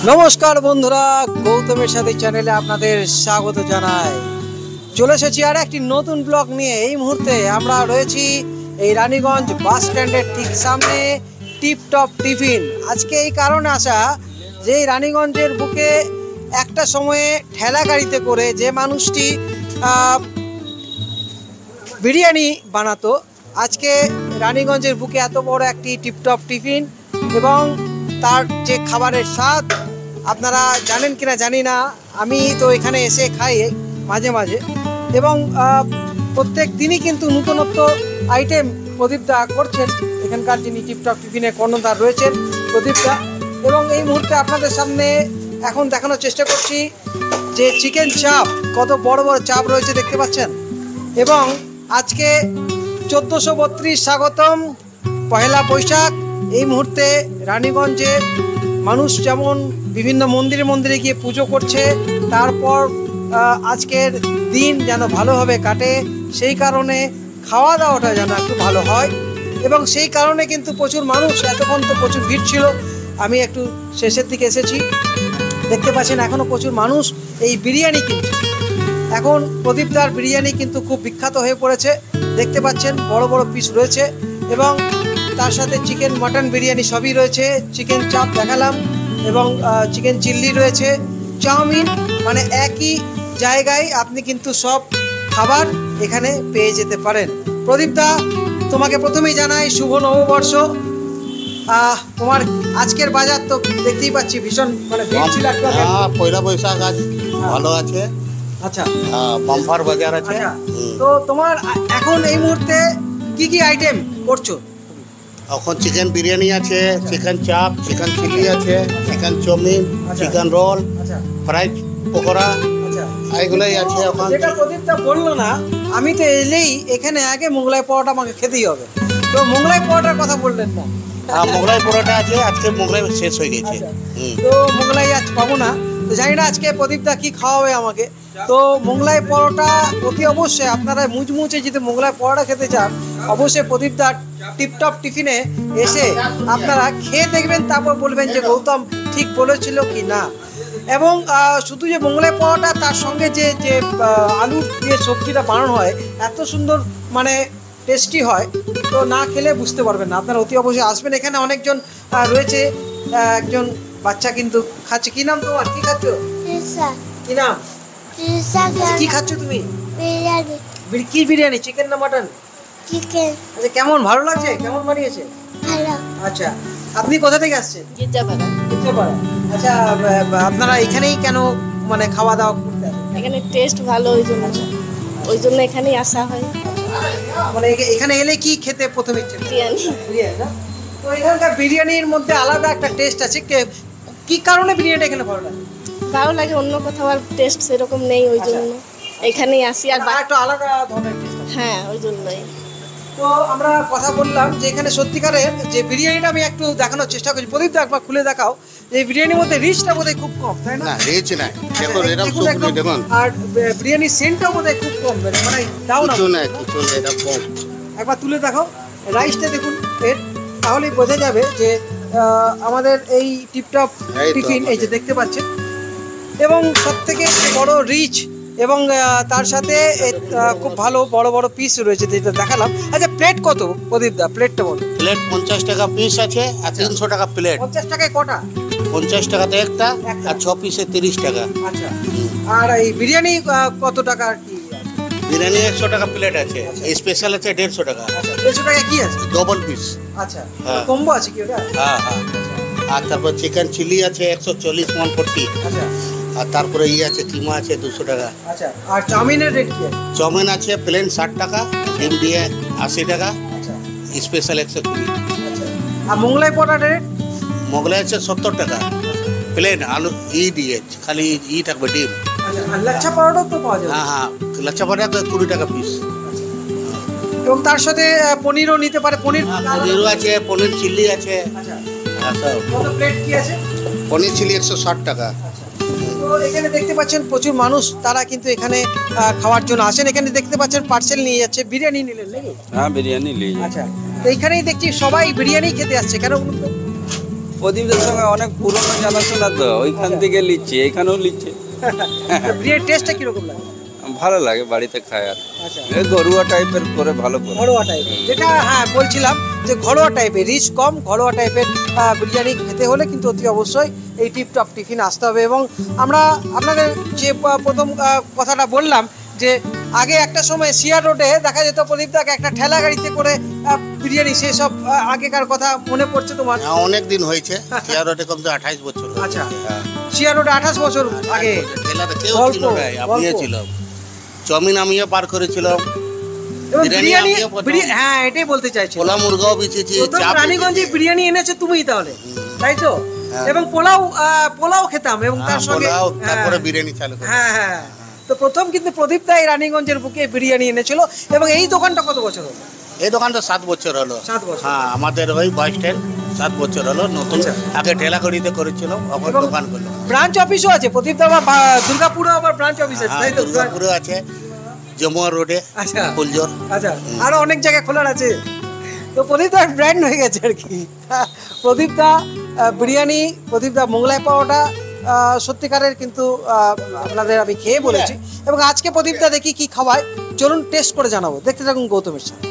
নমস্কার বন্ধুরা, গৌতমের সাথে চ্যানেলে আপনাদের স্বাগত জানাই। চলে এসেছি আর একটি নতুন ব্লগ নিয়ে। এই মুহূর্তে আমরা রয়েছি এই রানীগঞ্জ বাস স্ট্যান্ডের ঠিক সামনে টিপটপ টিফিন। আজকে এই কারণে আসা যে রানীগঞ্জের বুকে একটা সময়ে ঠেলা গাড়িতে করে যে মানুষটি বিরিয়ানি বানাতো, আজকে রানীগঞ্জের বুকে এত বড় একটি টিপটপ টিফিন এবং তার যে খাবারের স্বাদ আপনারা জানেন কিনা জানি না। আমি তো এখানে এসে খাই মাঝে মাঝে এবং প্রত্যেক দিনই কিন্তু নতুনত্ব আইটেম প্রদীপদা করছেন। এখানকার যিনি টিপটপ টিফিনের কর্ণধার রয়েছেন প্রদীপদা, এবং এই মুহূর্তে আপনাদের সামনে এখন দেখানোর চেষ্টা করছি যে চিকেন চাপ, কত বড় বড় চাপ রয়েছে দেখতে পাচ্ছেন। এবং আজকে 1432 স্বাগতম, পহেলা বৈশাখ। এই মুহূর্তে রানীগঞ্জে মানুষ যেমন বিভিন্ন মন্দিরে গিয়ে পুজো করছে, তারপর আজকের দিন যেন ভালোভাবে কাটে, সেই কারণে খাওয়া দাওয়াটা যেন একটু ভালো হয়। এবং সেই কারণে কিন্তু প্রচুর মানুষ, এতক্ষণ তো প্রচুর ভিড় ছিল, আমি একটু শেষের দিকে এসেছি, দেখতে পাচ্ছেন এখনও প্রচুর মানুষ এই বিরিয়ানি কিনছে। এখন প্রদীপদার বিরিয়ানি কিন্তু খুব বিখ্যাত হয়ে পড়েছে, দেখতে পাচ্ছেন বড় বড় পিস রয়েছে এবং তার সাথে চিকেন মাটন বিরিয়ানি সবই রয়েছে। চিকেন চাপ দেখালাম এবং চিকেন চিল্লি রয়েছে, চাউমিন, মানে একই জায়গায় আপনি কিন্তু সব খাবার এখানে পেয়ে যেতে পারেন। প্রদীপদা, তোমাকে প্রথমেই জানাই শুভ নববর্ষ। তোমার আজকের বাজার তো দেখতেই পাচ্ছি ভীষণ মানে ভিড় ছিল। পয়লা বৈশাখ আজ ভালো আছে। আচ্ছা, বাম্পার বাজার আছে। তো তোমার এখন এই মুহূর্তে কি কি আইটেম করছো? এখন চিকেন বিরিয়ানি আছে, চিকেন চাপ, চিকেন চিলি আছে, chicken chowmein, chicken roll, fry pakora, এইগুলোই আছে। এখন যেটা প্রদীপটা বললো না, আমি তো এলেই এখানে আগে মোগলাই পরোটা আমাকে খেতেই হবে, তো মোগলাই পরোটার কথা বললেন না? মোগলাই পরোটা আছে, আজকে মোগলাই শেষ হয়ে গেছে, তো মোগলাই আজ পাবো না। তো জানি না আজকে প্রদীপদা কি খাওয়াবে আমাকে। তো মোগলাই পরোটা অতি অবশ্যই আপনারা মুচমুচে যদি মোগলাই পরোটা খেতে চান, অবশ্যই প্রদীপদার টিপটপ টিফিনে এসে আপনারা খেয়ে দেখবেন, তারপর বলবেন যে গৌতম ঠিক বলেছিল কি না। এবং শুধু যে মোগলাই পরোটা, তার সঙ্গে যে যে আলু দিয়ে সবজিটা বানানো হয়, এত সুন্দর মানে টেস্টি হয়, তো না খেলে বুঝতে পারবেন না। আপনারা অতি অবশ্যই আসবেন। এখানে অনেকজন রয়েছে, একজন বাচ্চা কিন্তু খাচ্ছে। কি নাম তোমার? কি খাচ্ছ? কি নাম? কি খাচ্ছ তুমি? বিরিয়ানি। কি বিরিয়ানি, চিকেন না মাটন? চিকেন। আচ্ছা, কেমন ভালো লাগছে? কেমন বানিয়েছে? ভালো। আচ্ছা, আপনি কোথা থেকে আসছেন? গির্জাপাড়া। গির্জাপাড়া। আচ্ছা, আপনারা এখানেই কেন মানে খাওয়া দাওয়া করতে আসেন? এখানে টেস্ট ভালো, ওই জন্য এখানেই আসা হয়। মানে এখানে এলে কি খেতে প্রথমে ইচ্ছে? বিরিয়ানি। বিরিয়ানি না? তো এখানকার বিরিয়ানির মধ্যে আলাদা একটা টেস্ট আছে। কি কারণে বিরিয়ানিটা এখানে ভালো লাগে? ভালো লাগে, অন্য কোথাও আর টেস্ট সেরকম নেই, ওই জন্য এখানেই আসি। আর একটু আলাদা ধরনের টেস্ট। হ্যাঁ, ওই জন্যই। তো আমরা কথা বললাম যে এখানে সত্যিকারের যে বিরিয়ানিটা আমি একটু দেখানোর চেষ্টা করছি। প্রদীপ দা, একবার খুলে দেখাও। এই বিরিয়ানির মধ্যে রিচটা বোধহয় খুব কম, তাই না? না, রিচ নাই। দেখুন এরকম শুকনো, দেখুন। আর বিরিয়ানির সেন্টটাও বোধহয় খুব কম, মানে দাও না কিছু নাই, কিছু নাই, এটা কম। একবার তুলে দেখাও রাইসটা, দেখুন এর, তাহলেই বোঝা যাবে যে আমাদের এই টিপটপ টিফিন এই যে দেখতে পাচ্ছেন, এবং সবথেকে বড় রিচ এবং তার সাথে খুব ভালো বড় বড় পিস রয়েছে যেটা দেখালাম। আচ্ছা, প্লেট কত প্রদীপ দা? প্লেটটা বলুন। প্লেট 50 টাকা পিস আছে আর 300 টাকা প্লেট। 50 টাকায় কটা? 50 টাকাতে একটা, আর 6 পিসে 30 টাকা। আচ্ছা, আর এই বিরিয়ানি কত টাকা? কি বিরিয়ানি 100 টাকা প্লেট আছে, স্পেশাল আছে 150 টাকা। আচ্ছা, 150 টাকা কি আছে? Double piece. আচ্ছা, কম্বো আছে কি ওটা? হ্যাঁ হ্যাঁ। আর তারপর চিকেন চিলি আছে 140 140। আচ্ছা, আর তারপরে আছে কিমা আছে 200 টাকা। আচ্ছা, আর চাউমিনের রেট কি? চাউমিন আছে প্লেন 60 টাকা, ডিম দিয়ে 80 টাকা, আচ্ছা, স্পেশাল 120। আচ্ছা, আর মোগলাই পরোটার রেট? মোগলাই আছে 70 টাকা প্লেন, আলু দিয়ে খালি থাকবে ডিম। আচ্ছা, আর লাচ্ছা পরোটা তো পাওয়া যায়? হ্যাঁ হ্যাঁ, লাচ্ছা পরোটা 20 টাকা পিস। এবং তার সাথে পনিরও নিতে পারে? পনিরও আছে, পনির চিলি আছে। আচ্ছা, হ্যাঁ, সব। কত প্লেট কি আছে? পনির চিলি 160 টাকা। তো এখানে দেখতে পাচ্ছেন প্রচুর মানুষ, তারা কিন্তু এখানে খাওয়ার জন্য আসেন। এখানে দেখতে পাচ্ছেন পার্সেল নিয়ে যাচ্ছে। বিরিয়ানি নিলেন নাকি? হ্যাঁ, বিরিয়ানি নিয়ে। আচ্ছা, তো এইখানেই দেখছি সবাই বিরিয়ানি খেতে আসছে, কেন বলুন তো? প্রদীপদের সঙ্গে অনেক পুরনো জানাশোনা তো, ওইখান থেকে লিখছি, এইখানেও লিখছে। বিরিয়ানির টেস্টটা কিরকম লাগে? ভালো লাগে, বাড়িতে খায় আর আচ্ছা, এই ঘরোয়া টাইপের করে ভালো করে। ঘরোয়া টাইপের, যেটা হ্যাঁ বলছিলাম যে ঘরোয়া টাইপের, রিচ কম, ঘরোয়া টাইপের বিরিয়ানি খেতে হলে কিন্তু অতি অবশ্যই এই টিপটপ টিফিন আসতে হবে। এবং আমরা আপনাদের যে প্রথম কথাটা বললাম যে আগে একটা সময় সিয়া রোডে দেখা যেত প্রদীপদাকে একটা ঠেলা গাড়িতে করে বিরিয়ানি, সেসব আগেকার কথা মনে পড়ছে তোমার? অনেক দিন হয়েছে, সিয়া রোডে কম তো 28 বছর। আচ্ছা, সিয়া রোডে 28 বছর আগে ঠেলাতে কেউ গল্প, ছিল না, আমিও গল্প। ছিলাম, চাউমিন আমিও পার করেছিলাম, এবং বিরিয়ানি বিরিয়ানি, আমিও প্রথম। হ্যাঁ এটাই বলতে চাইছি, পোলা মুরগাও বেচেছি, প্রথম চাপ রানীগঞ্জে বেচেছি। বিরিয়ানি এনেছে তুমিই তাহলে, তাই তো? হ্যাঁ। এবং পোলাও খেতাম, এবং তার সঙ্গে পোলাও, তারপরে হ্যাঁ, বিরিয়ানি চালু করে। হ্যাঁ হ্যাঁ। তো প্রথম কিন্তু প্রদীপ দা এই রানীগঞ্জের বুকে বিরিয়ানি এনেছিল। এবং এই দোকানটা কত বছর হলো? এই দোকানটা 7 বছর হলো। 7 বছর। হ্যাঁ, আমাদের ওই বাস স্ট্যান্ড 7 বছর হলো, নতুন আচ্ছা। আগে ঠেলাগাড়িতে করেছিল, এখন এবং দোকান করলো। ব্রাঞ্চ অফিসও আছে প্রদীপ দা, দুর্গাপুরে আবার ব্রাঞ্চ অফিস আছে, তাই তো? দুর্গাপুরে আছে, জমুয়া রোডে, আচ্ছা ফুলজোর। আচ্ছা, আরো অনেক জায়গায় খোলার আছে। তো প্রদীপ দা ব্র্যান্ড হয়ে গেছে আর কি। প্রদীপ দা বিরিয়ানি, প্রদীপ দা মোগলাই পাওয়াটা সত্যিকারের কিন্তু আপনাদের আমি খেয়ে বলেছি। এবং আজকে প্রদীপ দা দেখি কি খাওয়ায়, চলুন টেস্ট করে জানাবো, দেখতে থাকুন গৌতমের সাথে।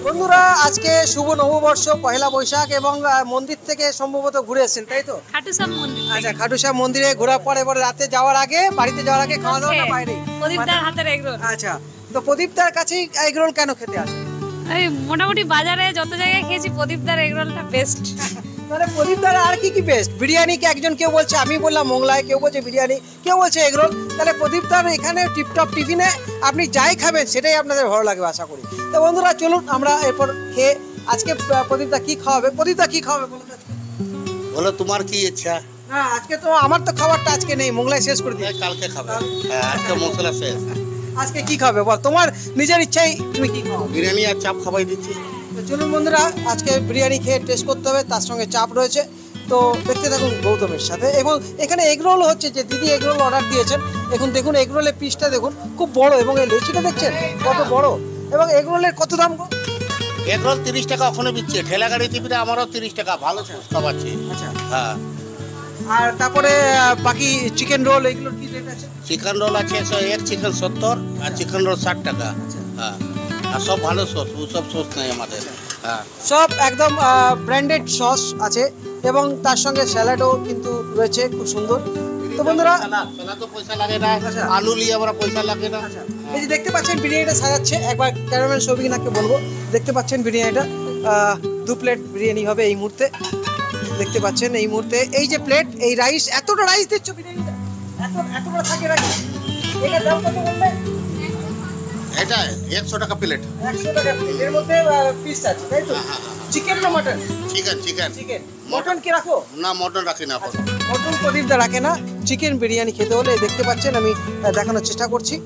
বন্ধুরা, আজকে শুভ নববর্ষ, পয়লা বৈশাখ, এবং মন্দির থেকে সম্ভবত ঘুরে এসেছেন, তাই তো? খাটুসাব মন্দির। আচ্ছা, খাটুসা মন্দিরে ঘোরার পরে এবার রাতে যাওয়ার আগে, বাড়িতে যাওয়ার আগে খাওয়া দাওয়াটা বাইরে। প্রদীপদার হাতের এগরোল। আচ্ছা, তো প্রদীপদার কাছেই এগরোল কেন খেতে আসে? এই মোটামুটি বাজারে যত জায়গায় খেয়েছি প্রদীপদার এগরোলটা বেস্ট। মানে প্রদীপদার আর কি কি বেস্ট? বিরিয়ানি কি একজন, কেউ বলছে, আমি বললাম মোগলাই, কেউ বলছে বিরিয়ানি, কেউ বলছে এগরোল। তাহলে প্রদীপদার এখানে টিপটপ টিফিনে আপনি যাই খাবেন সেটাই আপনাদের ভালো লাগবে আশা করি। তো বন্ধুরা চলুন আমরা এরপর খেয়ে, আজকে প্রদীপদা কি খাওয়াবে? প্রদীপদা কি খাওয়াবে বলো তো আজকে? বলো তোমার কি ইচ্ছা? না, আজকে তো আমার তো খাবারটা আজকে নেই, মোগলাই শেষ করে দিই। কালকে খাবে। হ্যাঁ, আজকে মশলা শেষ। আজকে কি খাবে বল, তোমার নিজের ইচ্ছাই তুমি কি খাও? বিরিয়ানি আর চাপ খাওয়াই দিচ্ছি। তো চলুন বন্ধুরা, আজকে বিরিয়ানি খেয়ে টেস্ট করতে হবে, তার সঙ্গে চাপ রয়েছে। তো দেখতে থাকুন গৌতমের সাথে। এবং এখানে এগরোল হচ্ছে, যে দিদি এগরোল অর্ডার দিয়েছেন, এখন দেখুন এগরোলের পিসটা দেখুন খুব বড়, এবং এই লেচিটা দেখছেন কত বড়। এবং এগরোলের কত দাম গো? এগরোল 30 টাকা ওখানে বিচ্ছে, ঠেলাগাড়ি টিভিতে আমারও 30 টাকা, ভালো খাওয়াচ্ছি। আচ্ছা, হ্যাঁ, আর তারপরে বাকি চিকেন রোল এগুলোর কি রেট আছে? চিকেন রোল আছে 101, চিকেন 70, আর চিকেন রোল 60 টাকা। হ্যাঁ, আর সব ভালো সস, ওসব সস নেই আমাদের। হ্যাঁ, সব একদম ব্র্যান্ডেড সস আছে, এবং তার সঙ্গে স্যালাডও কিন্তু রয়েছে খুব সুন্দর। তো বন্ধুরা, তো পয়সা লাগে না, আচ্ছা। আলু নিয়ে আমরা পয়সা লাগে না। আচ্ছা, এই যে দেখতে পাচ্ছেন বিরিয়ানিটা সাজাচ্ছে, একবার ক্যারামেল শোভিনাকে বলবো, দেখতে পাচ্ছেন বিরিয়ানিটা 2 প্লেট বিরিয়ানি হবে এই মুহূর্তে। দেখতে পাচ্ছেন এই মুহূর্তে এই যে প্লেট, এই রাইস, এতটা রাইস দিচ্ছ বিরিয়ানিটা, এতটা থাকে রাইস। এটার দাম কত বললে? এটা 100 টাকা প্লেট। 100 টাকা প্লেট। এর মধ্যে পিস আছে, তাই তো? চিকেন না মটন? চিকেন। চিকেন। মটন কি রাখো? না, মটন রাখি না এখন। মটন প্রদীপদা রাখে না। চিকেন বিরিয়ানি খেতে হলে দেখতে পাচ্ছেন, আমি দেখানোর চেষ্টা করছি।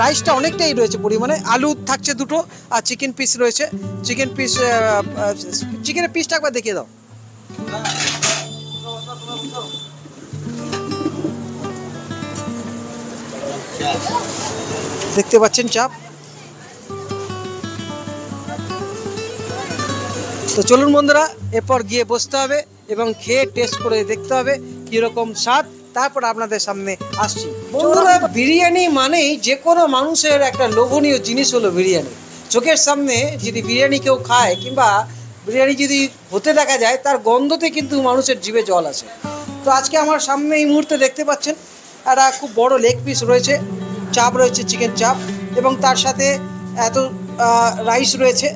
রাইসটা অনেকটাই রয়েছে পরিমাণে, আলু থাকছে 2টো, আর চিকেন পিস রয়েছে। চিকেন পিস, চিকেনের পিসটা একবার দেখিয়ে দাও। দেখতে পাচ্ছেন চাপ। তো চলুন বন্ধুরা, এরপর গিয়ে বসতে হবে এবং খেয়ে টেস্ট করে দেখতে হবে কীরকম স্বাদ, তারপর আপনাদের সামনে আসছি। বন্ধুরা, বিরিয়ানি মানেই যে কোনো মানুষের একটা লোভনীয় জিনিস হলো বিরিয়ানি। চোখের সামনে যদি বিরিয়ানি কেউ খায়, কিংবা বিরিয়ানি যদি হতে দেখা যায়, তার গন্ধতে কিন্তু মানুষের জিভে জল আসে। তো আজকে আমার সামনে এই মুহূর্তে দেখতে পাচ্ছেন একটা খুব বড় লেগ পিস রয়েছে, চাপ রয়েছে, চিকেন চাপ, এবং তার সাথে এত রাইস রয়েছে,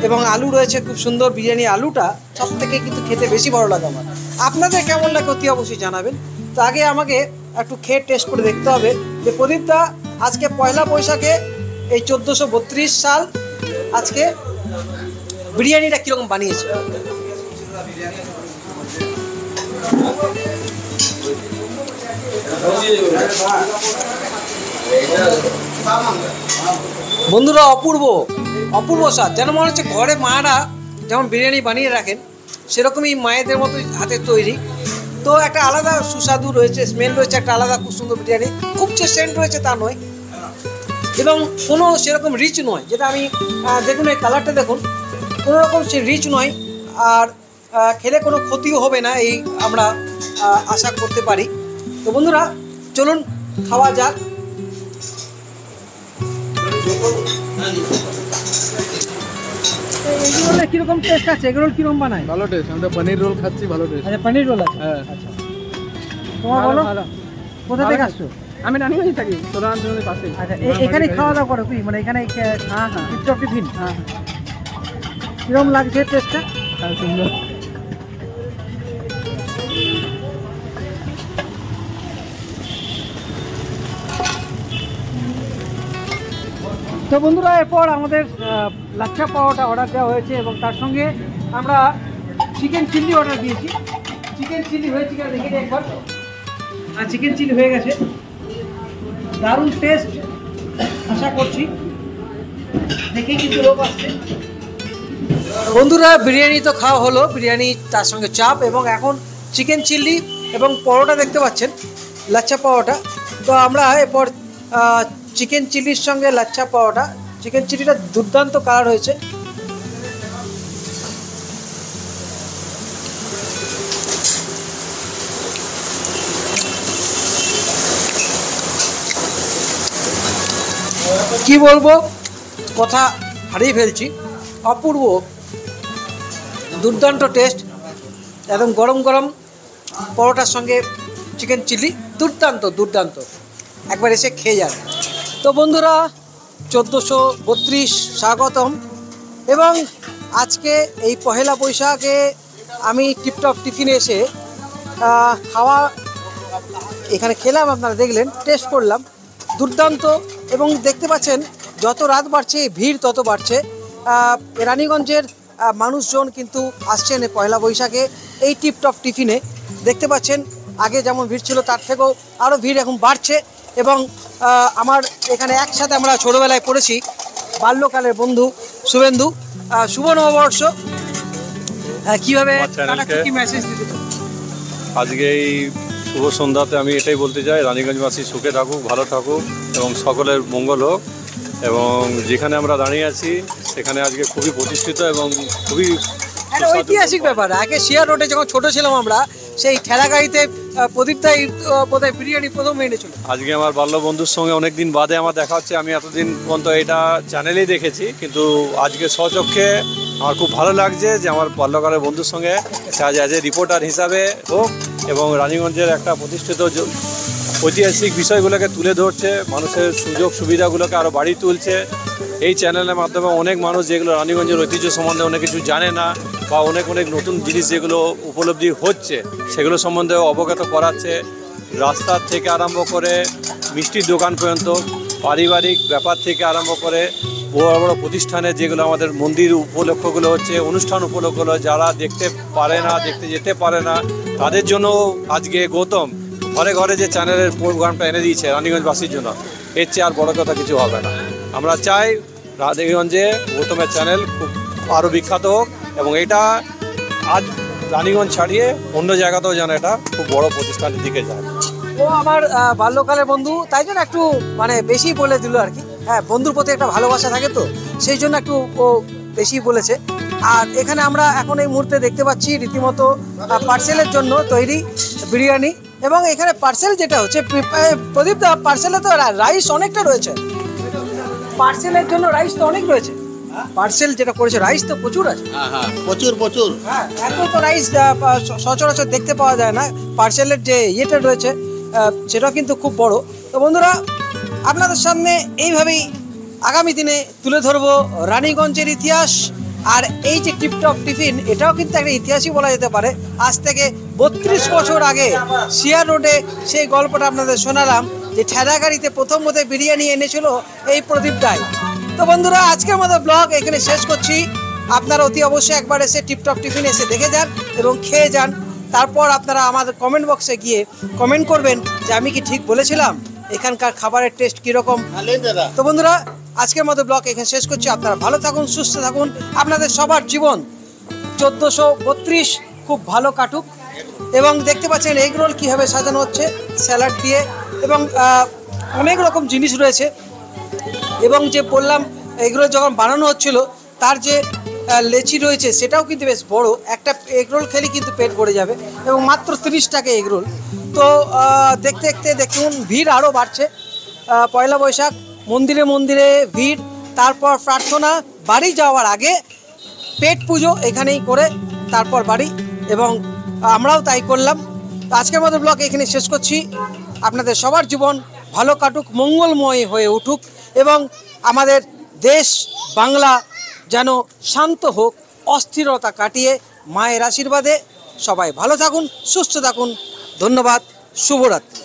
এবং আলু রয়েছে খুব সুন্দর। বিরিয়ানি আলুটা সব থেকে কিন্তু খেতে বেশি ভালো লাগে আমার। আপনাদের কেমন লাগে অতি অবশ্যই জানাবেন। তো আগে আমাকে একটু খেয়ে টেস্ট করে দেখতে হবে যে প্রদীপদা আজকে পয়লা বৈশাখে, এই 1432 সাল, আজকে বিরিয়ানিটা কীরকম বানিয়েছে। বন্ধুরা, অপূর্ব অপূর্ব স্বাদ, যেন মনে হচ্ছে ঘরে মারা যেমন বিরিয়ানি বানিয়ে রাখেন, সেরকমই মায়েদের মতো হাতে তৈরি। তো একটা আলাদা সুস্বাদু রয়েছে, স্মেল রয়েছে একটা আলাদা, খুব সুন্দর বিরিয়ানি। খুব যে সেন্ট রয়েছে তা নয়, এবং কোনো সেরকম রিচ নয়, যেটা আমি দেখুন এই কালারটা দেখুন, কোনো রকম সে রিচ নয়। আর খেলে কোনো ক্ষতিও হবে না, এই আমরা আশা করতে পারি। তো বন্ধুরা চলুন খাওয়া যাক। এগুলো কিরকম টেস্ট আছে? এগুলো কিরকম বানায়? ভালো টেস্ট, আমরা পনির রোল খাচ্ছি, ভালো টেস্ট। আচ্ছা, পনির রোল আছে। হ্যাঁ। আচ্ছা, তোমার বলো কোথা থেকে আসছো? আমি রানিগঞ্জে থাকি, তোলার পাশে। আচ্ছা, এখানে খাওয়া দাওয়া করো কি? মানে এখানে টিপটপ টিফিন। কিরকম লাগছে টেস্টটা? হ্যাঁ, সুন্দর। তো বন্ধুরা এরপর আমাদের লাচ্ছা পাওয়াটা অর্ডার দেওয়া হয়েছে এবং তার সঙ্গে আমরা চিকেন চিলি অর্ডার দিয়েছি। চিকেন চিলি হয়েছে কিনা দেখে নিই একবার। আর চিকেন চিলি হয়ে গেছে, দারুণ টেস্ট আশা করছি, দেখেই কিন্তু লোক আসছে। বন্ধুরা বিরিয়ানি তো খাওয়া হলো, বিরিয়ানি তার সঙ্গে চাপ এবং এখন চিকেন চিলি এবং পরোটা দেখতে পাচ্ছেন, লাচ্ছা পাওয়াটা। তো আমরা এরপর চিকেন চিলির সঙ্গে লাচ্ছা পাওয়াটা, চিকেন চিলিটা দুর্দান্ত কালার হয়েছে। কি বলবো, কথা হারিয়ে ফেলছি। অপূর্ব দুর্দান্ত টেস্ট, একদম গরম গরম পরোটার সঙ্গে চিকেন চিলি, দুর্দান্ত দুর্দান্ত, একবার এসে খেয়ে যান। তো বন্ধুরা 1432 স্বাগতম। এবং আজকে এই পহেলা বৈশাখে আমি টিপটপ টিফিনে এসে খাওয়া এখানে খেলাম, আপনারা দেখলেন, টেস্ট করলাম, দুর্দান্ত। এবং দেখতে পাচ্ছেন যত রাত বাড়ছে ভিড় তত বাড়ছে। রানীগঞ্জের মানুষজন কিন্তু আসছেন এই পয়লা বৈশাখে এই টিপটপ টিফিনে। দেখতে পাচ্ছেন আগে যেমন ভিড় ছিল তার থেকেও আরও ভিড় এখন বাড়ছে। এবং আমার এখানে একসাথে আমরা ছোটোবেলায় পড়েছি, বাল্যকালের বন্ধু শুভেন্দু। শুভ নববর্ষ, কীভাবে কি মেসেজ দিতে? আজকে এই শুভ সন্ধ্যাতে আমি এটাই বলতে চাই, রানীগঞ্জবাসী সুখে থাকুক, ভালো থাকুক এবং সকলের মঙ্গল হোক। এবং যেখানে আমরা দাঁড়িয়ে আছি সেখানে আজকে খুবই প্রতিষ্ঠিত এবং খুবই একটা ঐতিহাসিক ব্যাপার। আগে শিয়া রোডে যখন ছোট ছিলাম আমরা, সেই ঠেলা গাড়িতে প্রদীপদাই বোধহয় বিরিয়ানি প্রথম এনেছিল। আজকে আমার বাল্য বন্ধুর সঙ্গে অনেকদিন বাদে আমার দেখা হচ্ছে। আমি এতদিন পর্যন্ত এটা চ্যানেলেই দেখেছি, কিন্তু আজকে স্বচক্ষে আমার খুব ভালো লাগছে যে আমার বাল্যকালের বন্ধুর সঙ্গে আজ এ রিপোর্টার হিসাবে হোক এবং রানীগঞ্জের একটা প্রতিষ্ঠিত ঐতিহাসিক বিষয়গুলোকে তুলে ধরছে, মানুষের সুযোগ সুবিধাগুলোকে আরও বাড়িয়ে তুলছে। এই চ্যানেলের মাধ্যমে অনেক মানুষ যেগুলো রানীগঞ্জের ঐতিহ্য সম্বন্ধে অনেক কিছু জানে না বা অনেক নতুন জিনিস যেগুলো উপলব্ধি হচ্ছে সেগুলো সম্বন্ধে অবগত করাচ্ছে। রাস্তার থেকে আরম্ভ করে মিষ্টির দোকান পর্যন্ত, পারিবারিক ব্যাপার থেকে আরম্ভ করে বড় বড় প্রতিষ্ঠানে যেগুলো আমাদের মন্দির উপলক্ষগুলো হচ্ছে, অনুষ্ঠান উপলক্ষগুলো যারা দেখতে পারে না, দেখতে যেতে পারে না, তাদের জন্য আজকে গৌতম ঘরে ঘরে যে চ্যানেলের প্রোগ্রামটা এনে দিয়েছে রানীগঞ্জবাসীর জন্য, এর চেয়ে আর বড় কথা কিছু হবে না। আমরা চাই রানীগঞ্জে গৌতমের চ্যানেল খুব আরও বিখ্যাত হোক এবং এটা আজ রানীগঞ্জ ছাড়িয়ে অন্য জায়গাতেও যেন এটা খুব বড় প্রতিষ্ঠানের দিকে যায়। ও আমার বাল্যকালের বন্ধু, তাই জন্য একটু মানে বেশি বলে দিল আর কি। হ্যাঁ, বন্ধুর প্রতি একটা ভালোবাসা থাকে, তো সেই জন্য একটু ও বেশি বলেছে। আর এখানে আমরা এখন এই মুহূর্তে দেখতে পাচ্ছি রীতিমতো পার্সেলের জন্য তৈরি বিরিয়ানি। এবং এখানে পার্সেল যেটা হচ্ছে, প্রদীপ দা, পার্সেলে তো রাইস অনেকটা রয়েছে, পার্সেলের জন্য রাইস তো অনেক রয়েছে। পার্সেল যেটা করেছে রাইস তো প্রচুর আছে। হ্যাঁ, প্রচুর প্রচুর। হ্যাঁ, এত তো রাইস সচরাচর দেখতে পাওয়া যায় না। পার্সেলের যে ইয়েটা রয়েছে সেটাও কিন্তু খুব বড়। তো বন্ধুরা আপনাদের সামনে এইভাবেই আগামী দিনে তুলে ধরবো রানীগঞ্জের ইতিহাস। আর এই যে টিপটপ টিফিন, এটাও কিন্তু একটা ইতিহাসই বলা যেতে পারে। আজ থেকে 32 বছর আগে শিয়া রোডে সেই গল্পটা আপনাদের শোনালাম, যে ঠেলা গাড়িতে প্রথম বোধহয় বিরিয়ানি এনেছিল এই প্রদীপ দায়। তো বন্ধুরা আজকের মতো ব্লগ এখানে শেষ করছি। আপনারা অতি অবশ্যই একবার এসে টিপটপ টিফিন এসে দেখে যান এবং খেয়ে যান। তারপর আপনারা আমাদের কমেন্ট বক্সে গিয়ে কমেন্ট করবেন যে আমি কি ঠিক বলেছিলাম, এখানকার খাবারের টেস্ট কীরকম। তো বন্ধুরা আজকের মতো ব্লগ এখানে শেষ করছি। আপনারা ভালো থাকুন, সুস্থ থাকুন, আপনাদের সবার জীবন 1432 খুব ভালো কাটুক। এবং দেখতে পাচ্ছেন এগ রোল কীভাবে সাজানো হচ্ছে স্যালাড দিয়ে, এবং অনেক রকম জিনিস রয়েছে। এবং যে বললাম এগুলো যখন বানানো হচ্ছিল, তার যে লেচি রয়েছে সেটাও কিন্তু বেশ বড়, একটা এগরোল খেলে কিন্তু পেট ভরে যাবে এবং মাত্র 30 টাকা এগরোল। তো দেখতে দেখতে দেখুন ভিড় আরও বাড়ছে। পয়লা বৈশাখ মন্দিরে মন্দিরে ভিড়, তারপর প্রার্থনা, বাড়ি যাওয়ার আগে পেট পুজো এখানেই করে তারপর বাড়ি, এবং আমরাও তাই করলাম। তো আজকের মতো ব্লগ এখানে শেষ করছি। আপনাদের সবার জীবন ভালো কাটুক, মঙ্গলময় হয়ে উঠুক এবং আমাদের দেশ বাংলা যেন শান্ত হোক, অস্থিরতা কাটিয়ে মায়ের আশীর্বাদে সবাই ভালো থাকুন, সুস্থ থাকুন। ধন্যবাদ, শুভরাত্রি।